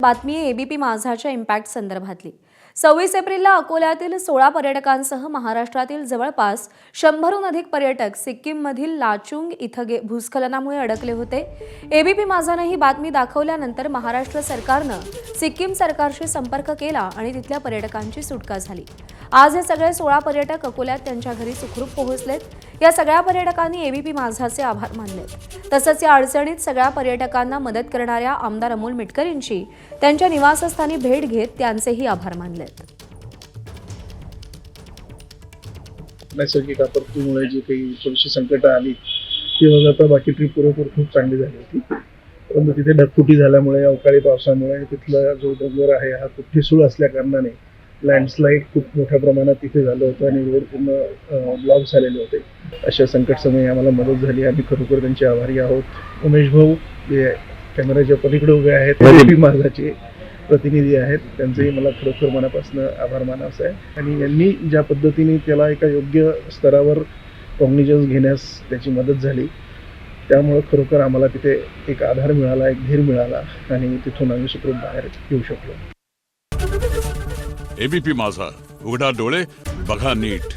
बातमी ABP माझाच्या impact संदर्भातली 26 एप्रिलला अकोल्यातील 16 पर्यटकांसह महाराष्ट्रातील जवळपास 100हून अधिक पर्यटक सिक्कीममधील लाचुंग इथं भूस्खलनामुळे अडकले होते। एबीपी माझाने ही बातमी दाखवल्यानंतर महाराष्ट्र सरकारने सिक्कीम सरकारशी संपर्क केला आणि तिथल्या पर्यटकांची सुटका झाली। आज हे सगळे 16 पर्यटक अकोल्यात त्यांच्या घरी सुखरूप पोहोचलेत। या सगळ्या पर्यटकांनी एबीपी माझाचे आभार मानलेत। तसंच या अडचणीत सगळ्या पर्यटकांना मदत करणाऱ्या आमदार अमोल मिटकरींची त्यांच्या निवासस्थानी भेट घेत त्यांचेही आभार मानलेत। नैसर्गिक आपत्तीमुळे जी काही थोडीशी संकट आली ती वगळता बाकी ट्रिप पुरेपूर खूप चांगली झाली होती। परंतु तिथे ढगफुटी झाल्यामुळे अवकाळी पावसामुळे तिथला जो डोंगर आहे हा खूप ठिसूळ असल्या कारणाने लँडस्लाईड खूप मोठ्या प्रमाणात तिथे झालं होतं आणि रोड पूर्ण ब्लॉक झालेले होते। अशा संकट समयी आम्हाला मदत झाली। आम्ही खरोखर त्यांचे आभारी आहोत। उमेश भाऊ जे कॅमेऱ्याच्या पलीकडे उभे आहेत एबीपी माझाचे प्रतिनिधी आहेत, त्यांचेही मला खरोखर मनापासून आभार मानायचं आहे। आणि यांनी ज्या पद्धतीने त्याला एका योग्य स्तरावर कॉग्निजन्स घेण्यास त्याची मदत झाली त्यामुळे खरोखर आम्हाला तिथे एक आधार मिळाला, एक धीर मिळाला आणि तिथून आम्ही सुखरूप बाहेर येऊ शकलो। एबीपी माझा, उघडा डोळे बघा नीट।